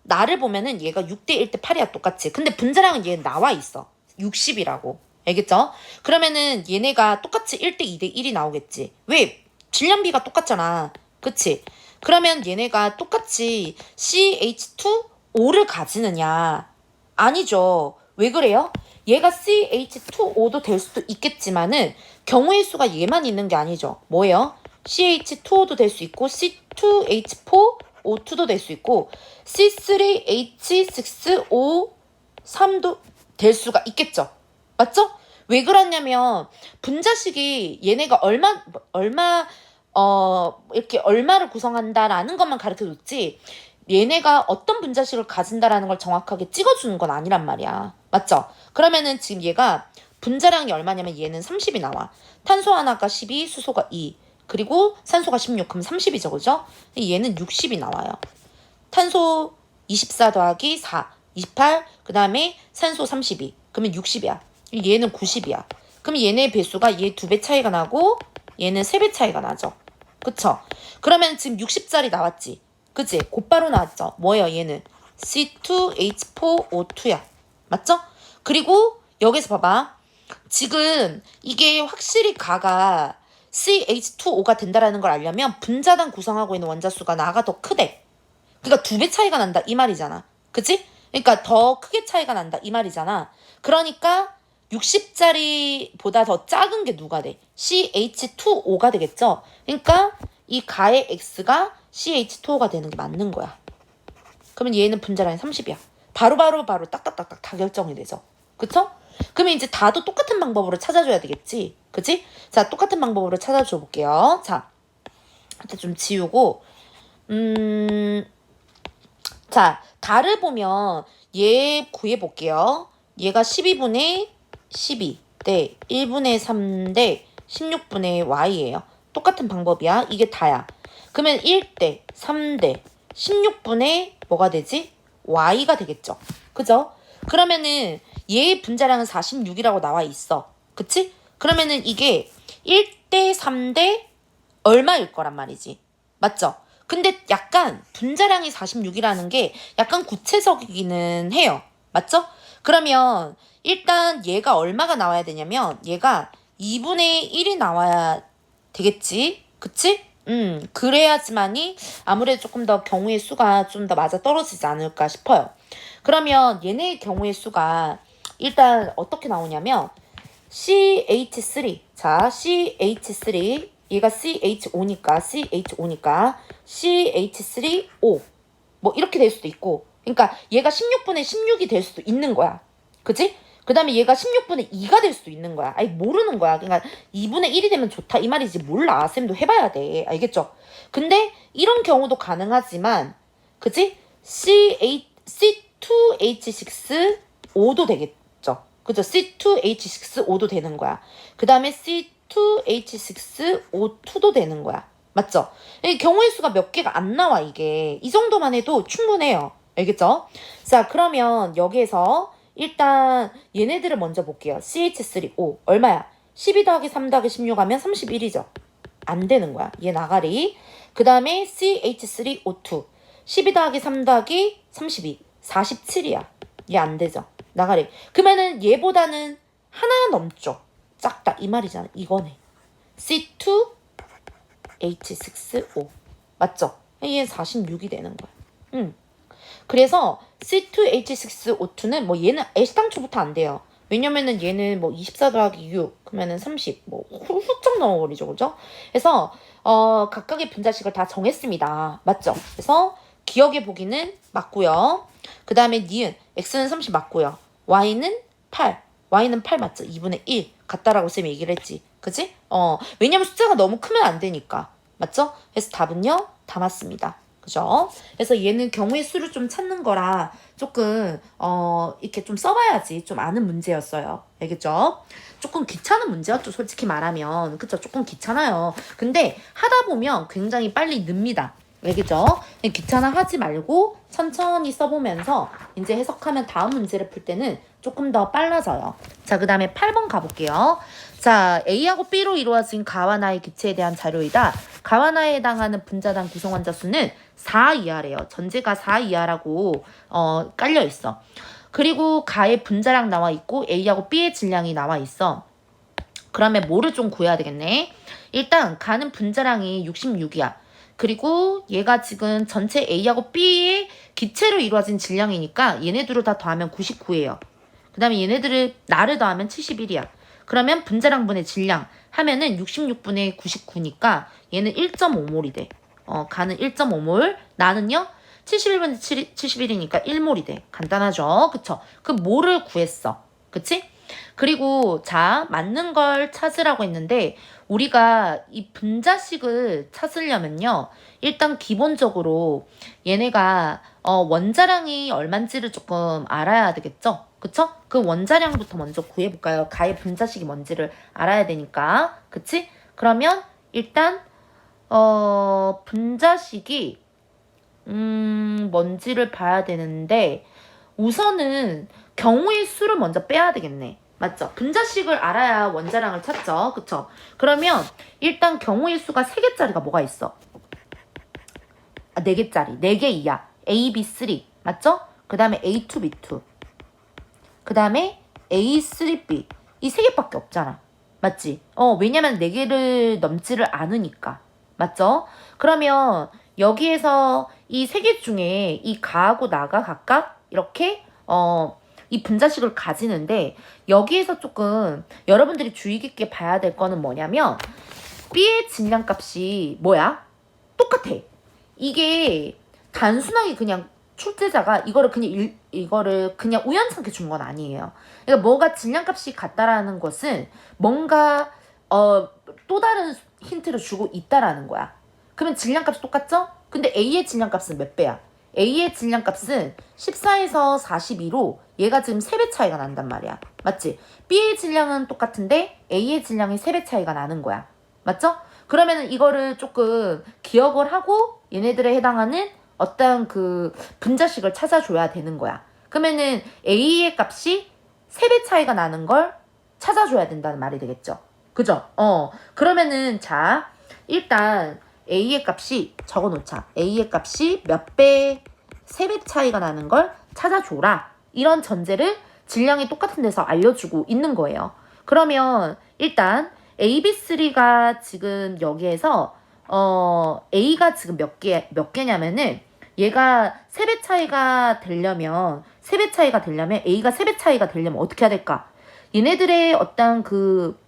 나를 보면은 얘가 6대 1대 8이야 똑같이. 근데 분자량은 얘 나와 있어. 60이라고. 알겠죠? 그러면은 얘네가 똑같이 1대 2대 1이 나오겠지. 왜? 질량비가 똑같잖아. 그치? 그러면 얘네가 똑같이 CH2O를 가지느냐? 아니죠. 왜 그래요? 얘가 CH2O도 될 수도 있겠지만은 경우의 수가 얘만 있는 게 아니죠. 뭐예요? CH2O도 될 수 있고 C2H4O2도 될 수 있고 C3H6O3도 될 수가 있겠죠. 맞죠? 왜 그러냐면 분자식이 얘네가 이렇게 얼마를 구성한다라는 것만 가르쳐 줬지 얘네가 어떤 분자식을 가진다라는 걸 정확하게 찍어주는 건 아니란 말이야. 맞죠? 그러면은 지금 얘가 분자량이 얼마냐면 얘는 30이 나와. 탄소 하나가 12, 수소가 2, 그리고 산소가 16, 그럼 30이죠. 그죠? 얘는 60이 나와요. 탄소 24 더하기 4, 28, 그 다음에 산소 32, 그러면 60이야. 얘는 90이야. 그럼 얘네 배수가 얘 2배 차이가 나고 얘는 3배 차이가 나죠. 그쵸? 그러면 지금 60짜리 나왔지? 그치? 곧바로 나왔죠? 뭐예요 얘는? C2H4O2야. 맞죠? 그리고 여기서 봐봐. 지금 이게 확실히 가가 CH2O가 된다라는 걸 알려면 분자당 구성하고 있는 원자수가 나가 더 크대. 그러니까 2배 차이가 난다 이 말이잖아. 그치? 그러니까 더 크게 차이가 난다 이 말이잖아. 그러니까 60짜리보다 더 작은 게 누가 돼? CH2O가 되겠죠? 그러니까 이 가의 X가 CH2O가 되는 게 맞는 거야. 그러면 얘는 분자량이 30이야. 바로 딱딱딱딱 다 결정이 되죠. 그쵸? 그러면 이제 다도 똑같은 방법으로 찾아줘야 되겠지. 그치? 자, 똑같은 방법으로 찾아줘 볼게요. 자, 일단 좀 지우고 자, 달을 보면 얘 구해볼게요. 얘가 12분의 12 대 1분의 3 대 16분의 y예요. 똑같은 방법이야. 이게 다야. 그러면 1대 3대 16분의 뭐가 되지? y가 되겠죠. 그죠? 그러면은 얘의 분자량은 46이라고 나와 있어. 그치? 그러면은 이게 1대 3대 얼마일 거란 말이지. 맞죠? 근데 약간 분자량이 46이라는 게 약간 구체적이기는 해요. 맞죠? 그러면 일단 얘가 얼마가 나와야 되냐면 얘가 2분의 1이 나와야 되겠지? 그치? 그래야지만이 아무래도 조금 더 경우의 수가 좀 더 맞아 떨어지지 않을까 싶어요. 그러면 얘네의 경우의 수가 일단 어떻게 나오냐면 CH3. 자, CH3. 얘가 CH5니까 CH3O. 뭐 이렇게 될 수도 있고. 그러니까 얘가 16분의 16이 될 수도 있는 거야. 그치? 그 다음에 얘가 16분의 2가 될 수도 있는 거야. 아니 모르는 거야. 그러니까 2분의 1이 되면 좋다 이 말이지. 몰라. 쌤도 해봐야 돼. 알겠죠? 근데 이런 경우도 가능하지만 그치? C2H6O도 되겠죠. 그죠? C2H6O도 되는 거야. 그 다음에 C2H6O2도 되는 거야. 맞죠? 이 경우의 수가 몇 개가 안 나와 이게. 이 정도만 해도 충분해요. 알겠죠? 자, 그러면 여기에서 일단 얘네들을 먼저 볼게요. CH3O 얼마야? 12 더하기 3 더하기 16 하면 31이죠. 안 되는 거야. 얘 나가리. 그 다음에 CH3O2 12 더하기 3 더하기 32 47이야. 얘 안 되죠. 나가리. 그러면은 얘보다는 하나 넘죠. 작다 이 말이잖아. 이거네. C2H6O 맞죠? 얘는 46이 되는 거야. 그래서 C2H6O2는 뭐 얘는 애시당초부터 안 돼요. 왜냐면은 얘는 뭐 24 더하기 6 그러면은 30 뭐 훌쩍 넘어버리죠. 그죠? 그래서 각각의 분자식을 다 정했습니다. 맞죠? 그래서 기억해 보기는 맞고요. 그 다음에 니은 x는 30 맞고요. y는 8 y는 8 맞죠? 2분의 1 같다라고 쌤이 얘기를 했지. 그치? 왜냐면 숫자가 너무 크면 안 되니까. 맞죠? 그래서 답은요 다 맞습니다. 그죠? 그래서 얘는 경우의 수를 좀 찾는 거라 조금 이렇게 좀 써봐야지 좀 아는 문제였어요. 알겠죠? 조금 귀찮은 문제였죠. 솔직히 말하면. 그쵸? 조금 귀찮아요. 근데 하다 보면 굉장히 빨리 늡니다. 알겠죠? 귀찮아하지 말고 천천히 써보면서 이제 해석하면 다음 문제를 풀 때는 조금 더 빨라져요. 자, 그 다음에 8번 가볼게요. 자, A하고 B로 이루어진 가와 나의 기체에 대한 자료이다. 가와 나에 해당하는 분자당 구성 원자 수는 4 이하래요. 전제가 4 이하라고 깔려 있어. 그리고 가의 분자량 나와 있고 A하고 B의 질량이 나와 있어. 그러면 뭐를 좀 구해야 되겠네. 일단 가는 분자량이 66이야. 그리고 얘가 지금 전체 A하고 B의 기체로 이루어진 질량이니까 얘네들을 다 더하면 99예요. 그 다음에 얘네들을 나를 더하면 71이야. 그러면 분자량분의 질량 하면은 66분의 99니까 얘는 1.5몰이 돼. 가는 1.5몰, 나는요 71분의 71이니까 1몰이 돼. 간단하죠? 그쵸? 그 몰을 구했어. 그치? 그리고 자, 맞는 걸 찾으라고 했는데 우리가 이 분자식을 찾으려면요. 일단 기본적으로 얘네가 원자량이 얼만지를 조금 알아야 되겠죠? 그쵸? 그 원자량부터 먼저 구해볼까요? 가의 분자식이 뭔지를 알아야 되니까. 그치? 그러면 일단 분자식이 뭔지를 봐야 되는데 우선은 경우의 수를 먼저 빼야 되겠네. 맞죠? 분자식을 알아야 원자량을 찾죠. 그쵸? 그러면 일단 경우의 수가 3개짜리가 뭐가 있어? 4개짜리. 4개 이하. A, B, 3. 맞죠? 그 다음에 A2, B2. 그 다음에 A3B. 이 3개밖에 없잖아. 맞지? 왜냐면 4개를 넘지를 않으니까. 맞죠? 그러면 여기에서 이 3개 중에 이 가하고 나가 각각 이렇게 이 분자식을 가지는데 여기에서 조금 여러분들이 주의 깊게 봐야 될 거는 뭐냐면 B의 질량값이 뭐야? 똑같아. 이게 단순하게 그냥 출제자가 이거를 그냥 우연찮게 준 건 아니에요. 그러니까 뭐가 질량값이 같다라는 것은 뭔가 또 다른 힌트를 주고 있다라는 거야. 그러면 질량값이 똑같죠? 근데 A의 질량값은 몇 배야? A의 질량값은 14에서 42로 얘가 지금 3배 차이가 난단 말이야. 맞지? B의 질량은 똑같은데 A의 질량이 3배 차이가 나는 거야. 맞죠? 그러면은 이거를 조금 기억을 하고 얘네들에 해당하는 어떤 그 분자식을 찾아줘야 되는 거야. 그러면은 A의 값이 3배 차이가 나는 걸 찾아줘야 된다는 말이 되겠죠. 그죠? 그러면은 자, 일단 A의 값이 적어놓자. A의 값이 몇 배, 3배 차이가 나는 걸 찾아줘라. 이런 전제를 질량이 똑같은 데서 알려주고 있는 거예요. 그러면 일단 AB3가 지금 여기에서 A가 지금 몇 개냐면은 얘가 3배 차이가 되려면 A가 3배 차이가 되려면 어떻게 해야 될까? 얘네들의 어떤 그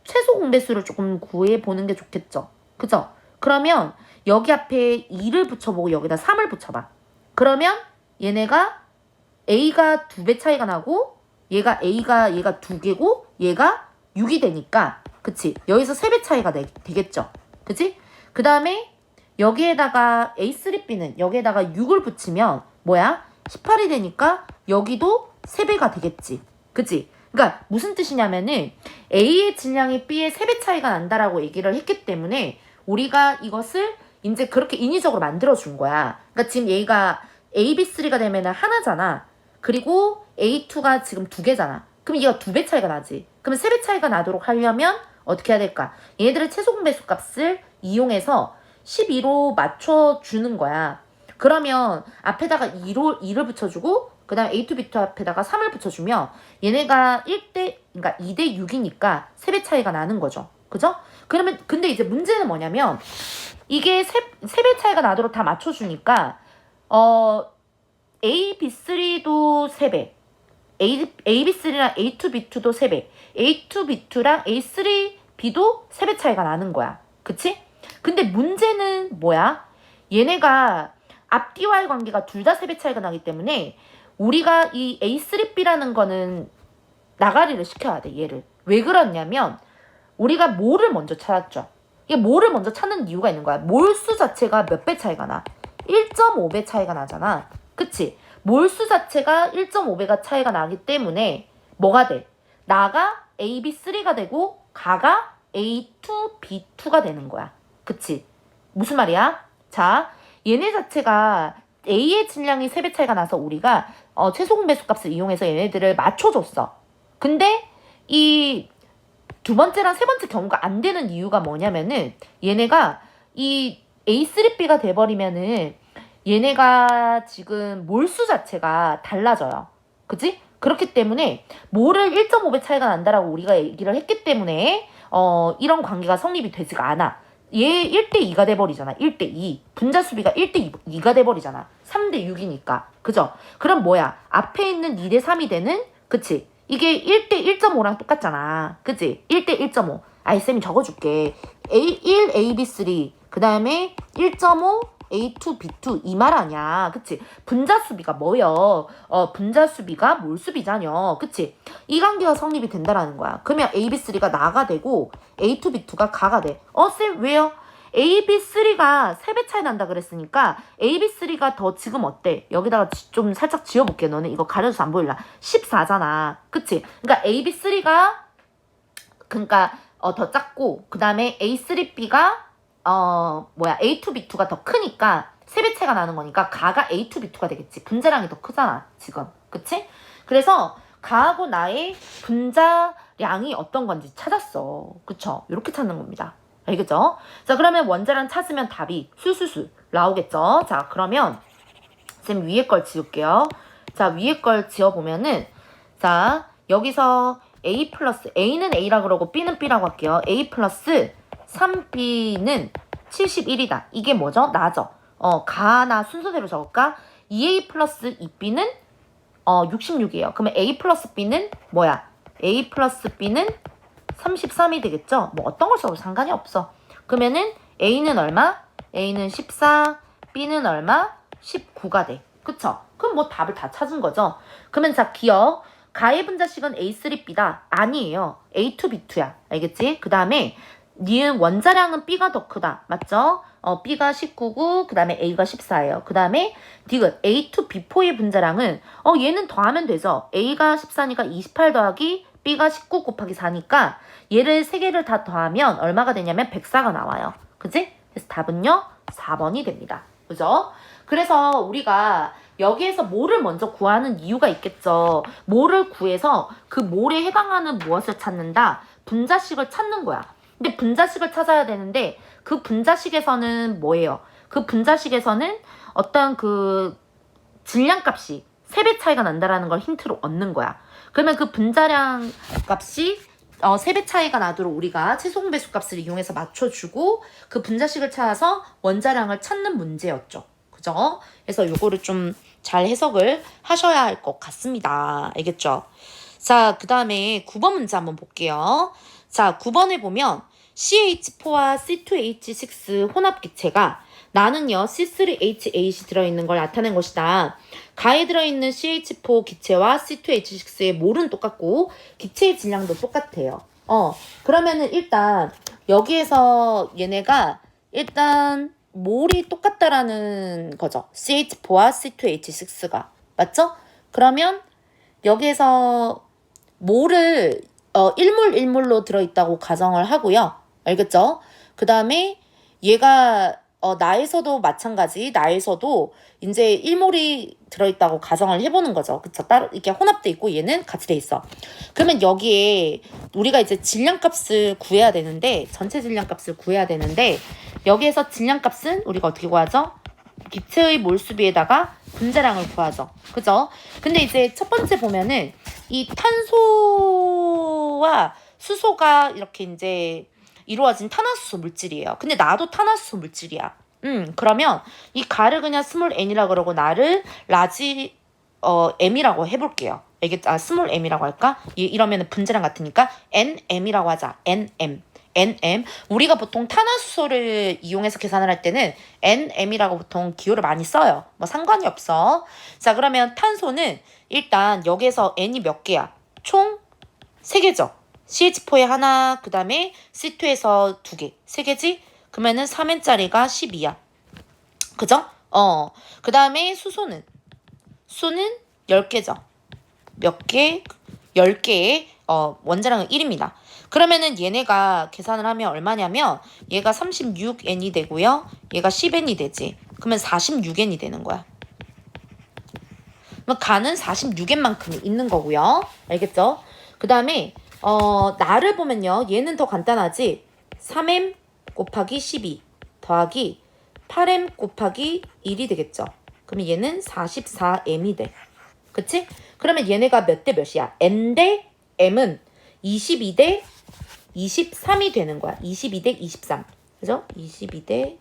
최소 공배수를 조금 구해보는 게 좋겠죠. 그죠? 그러면 여기 앞에 2를 붙여보고 여기다 3을 붙여봐. 그러면 얘네가 A가 2배 차이가 나고 얘가 2개고 얘가 6이 되니까 그치? 여기서 3배 차이가 되겠죠. 그치? 그 다음에 여기에다가 A3B는 여기에다가 6을 붙이면 뭐야? 18이 되니까 여기도 3배가 되겠지. 그치? 그러니까 무슨 뜻이냐면은 A의 질량이 B의 3배 차이가 난다라고 얘기를 했기 때문에 우리가 이것을 이제 그렇게 인위적으로 만들어준 거야. 그러니까 지금 얘가 AB3가 되면은 하나잖아. 그리고 A2가 지금 2개잖아. 그럼 얘가 2배 차이가 나지. 그럼 3배 차이가 나도록 하려면 어떻게 해야 될까? 얘네들의 최소 공배수 값을 이용해서 12로 맞춰주는 거야. 그러면 앞에다가 2를 붙여주고 그 다음에 A2, B2 앞에다가 3을 붙여주면 얘네가 그러니까 2대 6이니까 3배 차이가 나는 거죠. 그죠? 그러면 근데 이제 문제는 뭐냐면 이게 3배 차이가 나도록 다 맞춰주니까 A, B3도 3배 AB3랑 A2, B2도 3배 A2, B2랑 A3, B도 3배 차이가 나는 거야. 그치? 근데 문제는 뭐야? 얘네가 앞뒤와의 관계가 둘 다 3배 차이가 나기 때문에 우리가 이 A3B라는 거는 나가리를 시켜야 돼, 얘를. 왜 그러냐면 우리가 몰을 먼저 찾았죠. 이게 몰을 먼저 찾는 이유가 있는 거야. 몰수 자체가 몇 배 차이가 나? 1.5배 차이가 나잖아. 그치? 몰수 자체가 1.5배가 차이가 나기 때문에 뭐가 돼? 나가 AB3가 되고 가가 A2, B2가 되는 거야. 그치? 무슨 말이야? 자, 얘네 자체가 A의 질량이 3배 차이가 나서 우리가 최소 공배수 값을 이용해서 얘네들을 맞춰줬어. 근데 이 두 번째랑 세 번째 경우가 안 되는 이유가 뭐냐면은 얘네가 이 A3B가 돼버리면은 얘네가 지금 몰수 자체가 달라져요. 그치? 그렇기 때문에 몰을 1.5배 차이가 난다라고 우리가 얘기를 했기 때문에 이런 관계가 성립이 되지가 않아. 얘 1대2가 돼버리잖아. 1대2. 분자 수비가 1대2가 돼버리잖아. 3대6이니까. 그죠? 그럼 뭐야? 앞에 있는 2대3이 되는? 그치? 이게 1대1.5랑 똑같잖아. 그치? 1대1.5. 아이, 쌤이 적어줄게. 1, AB3. 그 다음에 1.5, A2, B2. 이 말 아니야. 그치? 분자 수비가 뭐여? 분자 수비가 몰수비잖여. 그치? 이 관계가 성립이 된다라는 거야. 그러면 AB3가 나가 되고 A2, B2가 가가 돼. 쌤, 왜요? AB3가 3배 차이 난다 그랬으니까 AB3가 더 지금 어때? 여기다가 좀 살짝 지워볼게. 너는 이거 가려져서 안 보일라. 14잖아. 그치? 그러니까 AB3가 더 작고 그 다음에 A3B가 A2, B2가 더 크니까 3배 차이가 나는 거니까 가가 A2, B2가 되겠지. 분자량이 더 크잖아. 지금. 그치? 그래서 가하고 나의 분자량이 어떤 건지 찾았어. 그쵸? 이렇게 찾는 겁니다. 알겠죠? 자, 그러면 원자량 찾으면 답이 술술술 나오겠죠? 자, 그러면 쌤 위에 걸 지울게요. 자, 위에 걸 지어보면은 자, 여기서 A 플러스 A는 A라 그러고 B는 B라고 할게요. A 플러스 3B는 71이다. 이게 뭐죠? 나죠? 가나 순서대로 적을까? 2A 플러스 2B는 66이에요. 그러면 A 플러스 B는 뭐야? A 플러스 B는 33이 되겠죠? 뭐 어떤 걸 써도 상관이 없어. 그러면은 A는 얼마? A는 14, B는 얼마? 19가 돼. 그쵸? 그럼 뭐 답을 다 찾은 거죠. 그러면 자, 기억. 가의 분자식은 A3B다. 아니에요. A2, B2야. 알겠지? 그 다음에 니은 원자량은 B가 더 크다. 맞죠? B가 19고 그 다음에 A가 14예요. 그 다음에 디귿 A2, B4의 분자량은 얘는 더하면 되죠. A가 14니까 28 더하기 B가 19 곱하기 4니까 얘를 세 개를 다 더하면 얼마가 되냐면 104가 나와요. 그치? 그래서 답은요 4번이 됩니다. 그죠? 그래서 우리가 여기에서 뭐를 먼저 구하는 이유가 있겠죠. 뭐를 구해서 그 뭐에 해당하는 무엇을 찾는다? 분자식을 찾는 거야. 근데 분자식을 찾아야 되는데 그 분자식에서는 뭐예요? 그 분자식에서는 어떤 그 질량값이 3배 차이가 난다라는 걸 힌트로 얻는 거야. 그러면 그 분자량 값이 3배 차이가 나도록 우리가 최소공 배수값을 이용해서 맞춰주고 그 분자식을 찾아서 원자량을 찾는 문제였죠. 그죠? 그래서 요거를 좀 잘 해석을 하셔야 할 것 같습니다. 알겠죠? 자, 그 다음에 9번 문제 한번 볼게요. 자, 9번에 보면 CH4와 C2H6 혼합기체가 나는요 C3H8이 들어있는 걸 나타낸 것이다. 가에 들어있는 CH4 기체와 C2H6의 몰은 똑같고 기체의 질량도 똑같아요. 그러면은 일단 여기에서 얘네가 일단 몰이 똑같다라는 거죠. CH4와 C2H6가. 맞죠? 그러면 여기에서 몰을 1몰 1몰로 들어있다고 가정을 하고요. 알겠죠? 그 다음에 얘가 나에서도 마찬가지, 나에서도 이제 1몰이 들어있다고 가정을 해보는 거죠. 그쵸? 따로 이렇게 혼합돼 있고 얘는 같이 돼 있어. 그러면 여기에 우리가 이제 질량값을 구해야 되는데, 전체 질량값을 구해야 되는데, 여기에서 질량값은 우리가 어떻게 구하죠? 기체의 몰수비에다가 분자량을 구하죠. 그죠? 근데 이제 첫 번째 보면은 이 탄소와 수소가 이렇게 이제 이루어진 탄화수소 물질이에요. 근데 나도 탄화수소 물질이야. 그러면 이 가를 그냥 스몰 n이라고 그러고 나를 라지 m이라고 해볼게요. 스몰 m이라고 할까? 이러면 분자량 같으니까 nm이라고 하자. nm. 우리가 보통 탄화수소를 이용해서 계산을 할 때는 nm이라고 보통 기호를 많이 써요. 뭐 상관이 없어. 자, 그러면 탄소는 일단 여기에서 n이 몇 개야? 총 3개죠. CH4에 하나, 그 다음에 C2에서 2개. 3개지? 그러면은 3n짜리가 12야. 그죠? 그 다음에 수소는 10개죠. 몇 개? 10개의 원자량은 1입니다. 그러면은 얘네가 계산을 하면 얼마냐면 얘가 36n이 되고요. 얘가 10n이 되지. 그러면 46n이 되는 거야. 그럼 가는 46n만큼이 있는 거고요. 알겠죠? 그 다음에 나를 보면요. 얘는 더 간단하지. 3m 곱하기 12 더하기 8m 곱하기 1이 되겠죠. 그러면 얘는 44m이 돼. 그치? 그러면 얘네가 몇 대 몇이야? n 대 m은 22 대 23이 되는 거야. 22 대 23. 그죠? 22 대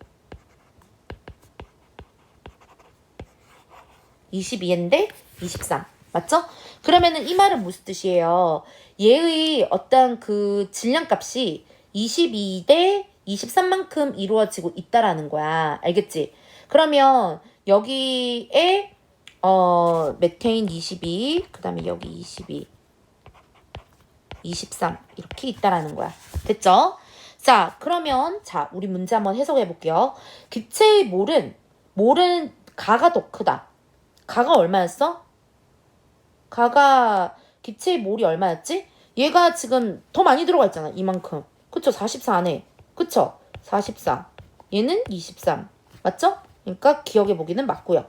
22n 대 23. 맞죠? 그러면은 이 말은 무슨 뜻이에요? 얘의 어떤 그 질량값이 22 대 23만큼 이루어지고 있다라는 거야. 알겠지? 그러면 여기에 메테인 22, 그 다음에 여기 22, 23 이렇게 있다라는 거야. 됐죠? 자, 그러면 우리 문제 한번 해석해 볼게요. 기체의 몰은 가가 더 크다. 가가 얼마였어? 가가 기체의 몰이 얼마였지? 얘가 지금 더 많이 들어가 있잖아. 이만큼. 그쵸? 44네. 그쵸? 44. 얘는 23. 맞죠? 그러니까 기억해 보기는 맞고요.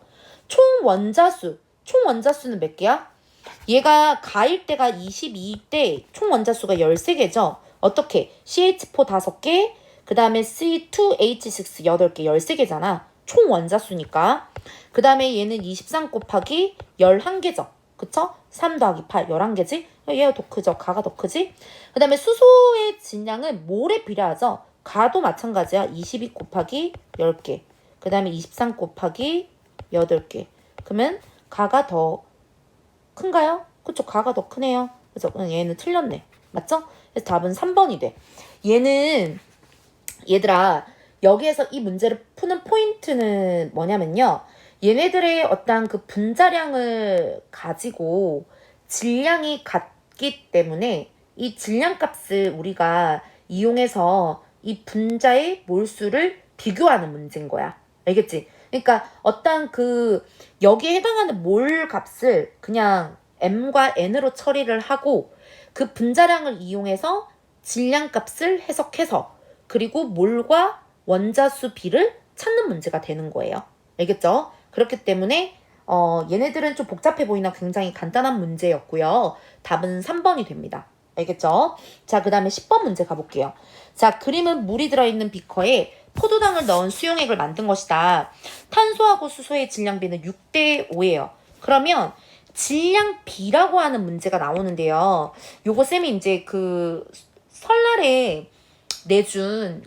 총 원자수는 몇 개야? 얘가 가일 때가 22대 총 원자수가 13개죠. 어떻게? CH4 5개, 그 다음에 C2H6 8개, 13개잖아. 총 원자수니까. 그 다음에 얘는 23 곱하기 11개죠. 그쵸? 3 더하기 8, 11개지? 얘가 더 크죠? 가가 더 크지? 그 다음에 수소의 질량은 몰에 비례하죠. 가도 마찬가지야. 22 곱하기 10개. 그 다음에 23 곱하기 8개. 그러면 가가 더 큰가요? 그쵸? 가가 더 크네요. 그죠? 얘는 틀렸네. 맞죠? 그래서 답은 3번이 돼. 얘들아, 여기에서 이 문제를 푸는 포인트는 뭐냐면요. 얘네들의 어떤 그 분자량을 가지고 질량이 같기 때문에 이 질량값을 우리가 이용해서 이 분자의 몰수를 비교하는 문제인 거야. 알겠지? 그러니까 어떤 여기에 해당하는 몰 값을 그냥 m과 n으로 처리를 하고 그 분자량을 이용해서 질량 값을 해석해서 그리고 몰과 원자수 비를 찾는 문제가 되는 거예요. 알겠죠? 그렇기 때문에 얘네들은 좀 복잡해 보이나 굉장히 간단한 문제였고요. 답은 3번이 됩니다. 알겠죠? 자, 그 다음에 10번 문제 가볼게요. 자, 그림은 물이 들어있는 비커에 포도당을 넣은 수용액을 만든 것이다. 탄소하고 수소의 질량비는 6대 5예요. 그러면 질량비라고 하는 문제가 나오는데요. 요거 쌤이 이제 설날에 내준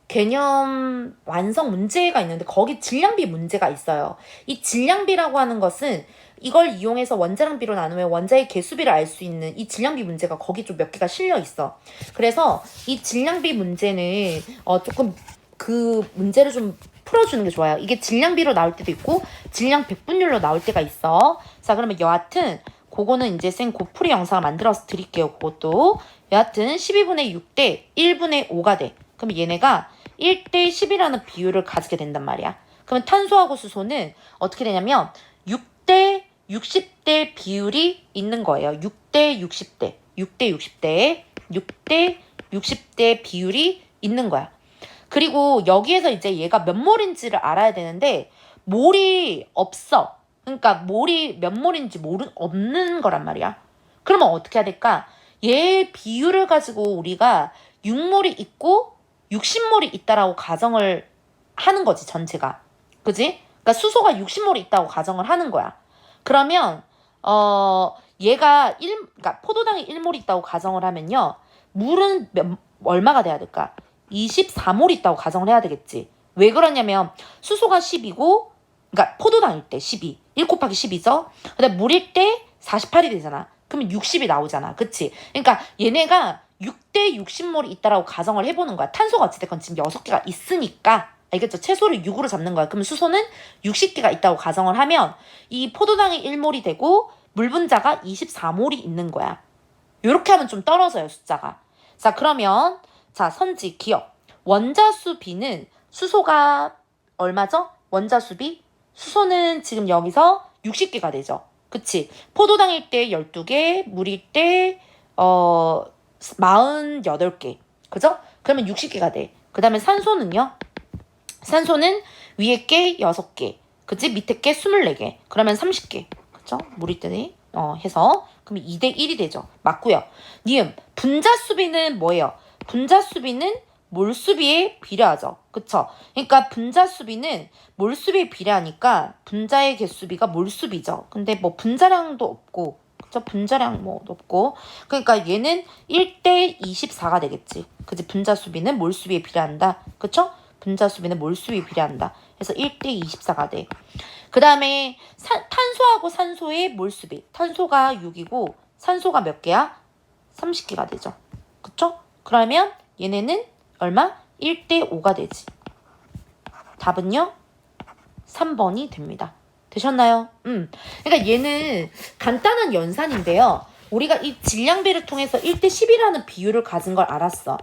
개념 완성 문제가 있는데 거기 질량비 문제가 있어요. 이 질량비라고 하는 것은 이걸 이용해서 원자량비로 나누면 원자의 개수비를 알 수 있는 이 질량비 문제가 거기 좀 몇 개가 실려 있어. 그래서 이 질량비 문제는 조금 그 문제를 좀 풀어주는 게 좋아요. 이게 질량비로 나올 때도 있고 질량 백분율로 나올 때가 있어. 자, 그러면 여하튼 그거는 이제 쌤 고풀이 영상을 만들어서 드릴게요. 그것도 여하튼 12분의 6 대 1분의 5가 돼. 그럼 얘네가 1대 10이라는 비율을 가지게 된단 말이야. 그러면 탄소하고 수소는 어떻게 되냐면 6대 60대 비율이 있는 거예요. 6대 60대, 6대 60대, 6대 60대 비율이 있는 거야. 그리고 여기에서 이제 얘가 몇 몰인지를 알아야 되는데 몰이 없어. 그러니까 몰이 몇 몰인지 없는 거란 말이야. 그러면 어떻게 해야 될까? 얘 비율을 가지고 우리가 6몰이 있고 60몰이 있다라고 가정을 하는 거지, 전체가. 그지? 그러니까 수소가 60몰이 있다고 가정을 하는 거야. 그러면 얘가 그러니까 포도당이 1몰이 있다고 가정을 하면요. 물은 얼마가 돼야 될까? 24몰이 있다고 가정을 해야 되겠지. 왜 그러냐면 수소가 10이고 그러니까 포도당일 때 12. 1 곱하기 10이죠. 근데 물일 때 48이 되잖아. 그러면 60이 나오잖아. 그치? 그러니까 얘네가 6대 60몰이 있다라고 가정을 해보는 거야. 탄소가 어찌됐건 지금 6개가 있으니까. 알겠죠? 채소를 6으로 잡는 거야. 그러면 수소는 60개가 있다고 가정을 하면 이 포도당이 1몰이 되고 물 분자가 24몰이 있는 거야. 이렇게 하면 좀 떨어져요, 숫자가. 자, 그러면 자, 선지, 기억. 원자수 B는 수소가 얼마죠? 원자수 B? 수소는 지금 여기서 60개가 되죠. 그치? 포도당일 때 12개, 물일 때 48개. 그죠? 그러면 60개가 돼. 그 다음에 산소는요? 산소는 위에 게 6개. 그치? 밑에 게 24개. 그러면 30개. 그쵸? 물일 때 해서. 그럼 2대 1이 되죠. 맞고요. 니은. 분자수비는 뭐예요? 분자수비는 몰수비에 비례하죠. 그쵸? 그러니까 분자수비는 몰수비에 비례하니까 분자의 개수비가 몰수비죠. 근데 뭐 분자량도 없고, 그쵸? 분자량 뭐 없고. 그러니까 얘는 1대 24가 되겠지. 그치? 분자수비는 몰수비에 비례한다. 그쵸? 분자수비는 몰수비에 비례한다. 그래서 1대 24가 돼. 그 다음에 탄소하고 산소의 몰수비. 탄소가 6이고 산소가 몇 개야? 30개가 되죠. 그쵸? 그러면 얘네는 얼마? 1대 5가 되지. 답은요? 3번이 됩니다. 되셨나요? 그러니까 얘는 간단한 연산인데요. 우리가 이 질량비를 통해서 1대 10이라는 비율을 가진 걸 알았어.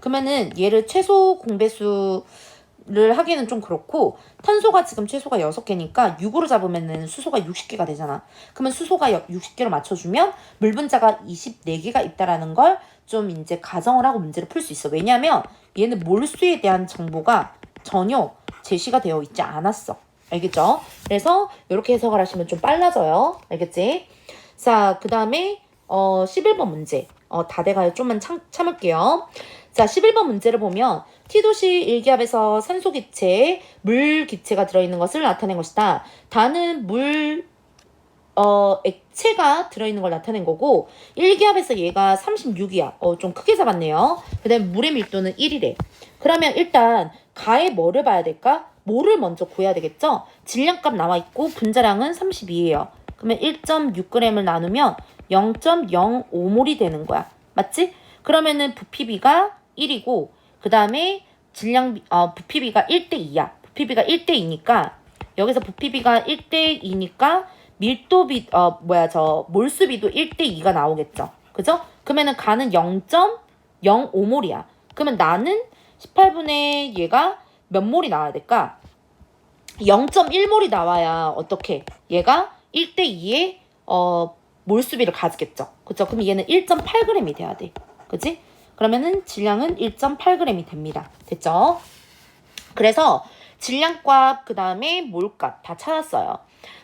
그러면은 얘를 최소 공배수를 하기는 좀 그렇고 탄소가 지금 최소가 6개니까 6으로 잡으면은 수소가 60개가 되잖아. 그러면 수소가 60개로 맞춰주면 물 분자가 24개가 있다라는 걸 좀 이제 가정을 하고 문제를 풀 수 있어. 왜냐면 얘는 몰수에 대한 정보가 전혀 제시가 되어 있지 않았어. 알겠죠? 그래서 이렇게 해석을 하시면 좀 빨라져요. 알겠지? 자, 그 다음에 11번 문제. 다 돼가요. 좀만 참을게요. 자, 11번 문제를 보면 T도시 1기압에서 산소 기체, 물 기체가 들어있는 것을 나타낸 것이다. 다는 액체가 들어있는 걸 나타낸 거고 1기압에서 얘가 36이야. 좀 크게 잡았네요. 그 다음에 물의 밀도는 1이래. 그러면 일단 가에 뭐를 봐야 될까? 뭐를 먼저 구해야 되겠죠? 질량값 나와있고 분자량은 32예요. 그러면 1.6g을 나누면 0.05몰이 되는 거야. 맞지? 그러면은 부피비가 1이고 그 다음에 부피비가 1대2야. 부피비가 1대2니까 여기서 부피비가 1대2니까 밀도비 몰수비도 1대2가 나오겠죠. 그죠? 그러면은 가는 0.05몰이야. 그러면 나는 18분의 얘가 몇 몰이 나와야 될까? 0.1몰이 나와야 어떻게? 얘가 1대2의 몰수비를 가지겠죠. 그쵸? 그럼 얘는 1.8g이 돼야 돼. 그치? 그러면은 질량은 1.8g이 됩니다. 됐죠? 그래서 질량값 그 다음에 몰값 다 찾았어요.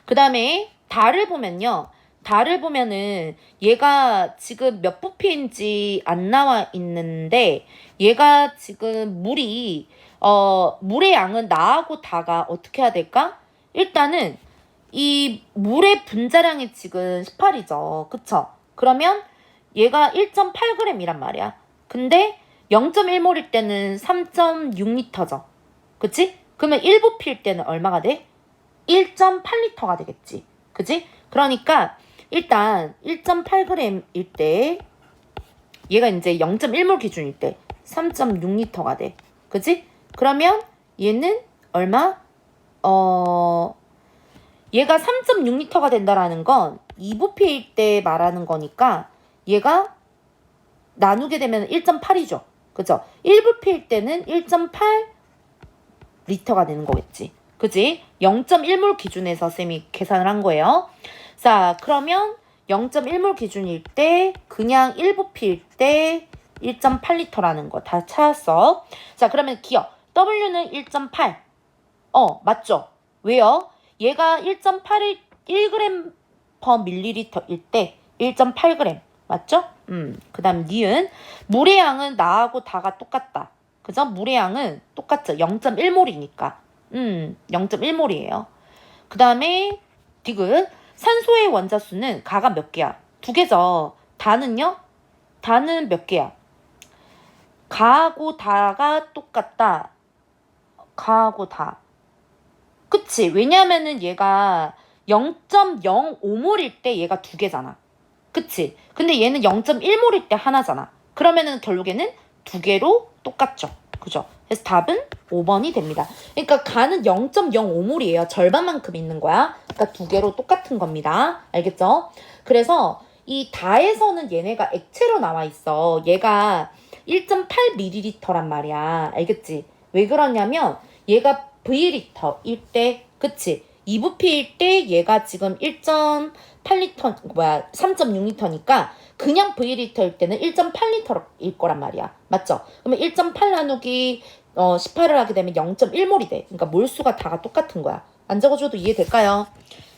그 다음에 달을 보면요. 달을 보면은 얘가 지금 몇 부피인지 안 나와 있는데 얘가 지금 물의 양은 나하고 다가 어떻게 해야 될까? 일단은 이 물의 분자량이 지금 18이죠. 그쵸? 그러면 얘가 1.8g이란 말이야. 근데 0.1몰일 때는 3.6L죠. 그치? 그러면 1부피일 때는 얼마가 돼? 1.8L가 되겠지. 그치? 그러니까 일단 1.8g일 때 얘가 이제 0.1몰 기준일 때 3.6L가 돼. 그치? 그러면 얘는 얼마? 얘가 3.6L가 된다라는 건 2부피일 때 말하는 거니까 얘가 나누게 되면 1.8이죠. 그죠? 1부피일 때는 1.8L가 되는 거겠지. 그지? 0.1몰 기준에서 쌤이 계산을 한 거예요. 자, 그러면 0.1몰 기준일 때 그냥 1부피일 때 1.8L라는 거 다 찾았어. 자, 그러면 기억. W는 1.8. 맞죠? 왜요? 얘가 1.8일 1g per ml일 때 1.8g. 맞죠? 그 다음 니은. 물의 양은 나하고 다가 똑같다. 그죠? 물의 양은 똑같죠. 0.1몰이니까. 0.1몰이에요. 그 다음에 디귿. 산소의 원자수는 가가 몇 개야? 2개죠. 다는요? 다는 몇 개야? 가하고 다가 똑같다. 가하고 다. 그치? 왜냐면은 얘가 0.05몰일 때 얘가 2개잖아. 그치? 근데 얘는 0.1몰일 때 하나잖아. 그러면은 결국에는 2개로 똑같죠. 그죠? 그래서 답은 5번이 됩니다. 그러니까 가는 0.05몰이에요. 절반만큼 있는 거야. 그러니까 2개로 똑같은 겁니다. 알겠죠? 그래서 이 다에서는 얘네가 액체로 나와 있어. 얘가 1.8ml란 말이야. 알겠지? 왜 그러냐면 얘가 V리터일 때, 그치? 2부피일 때 얘가 지금 3.6L니까 그냥 V리터일 때는 1.8L일 거란 말이야. 맞죠? 그러면 1.8 나누기 18을 하게 되면 0.1몰이 돼. 그러니까 몰수가 다가 똑같은 거야. 안 적어줘도 이해될까요?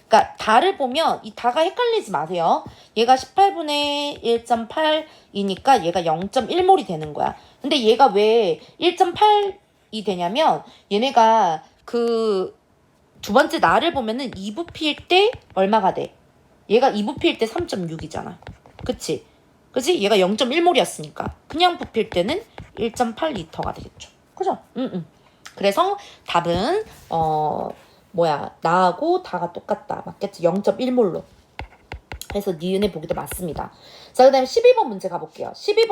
그러니까 다를 보면 이 다가 헷갈리지 마세요. 얘가 18분의 1.8이니까 얘가 0.1몰이 되는 거야. 근데 얘가 왜 1.8이 되냐면 얘네가 그 두 번째 나를 보면은 2부피일 때 얼마가 돼? 얘가 2부피일 때 3.6이잖아. 그치? 그치? 얘가 0.1몰이었으니까 그냥 부피일 때는 1.8L가 되겠죠. 그죠? 그래서 답은 나하고 다가 똑같다. 맞겠지? 0.1몰로. 그래서 니은의 보기도 맞습니다. 자, 그 다음에 12번 문제 가볼게요. 12번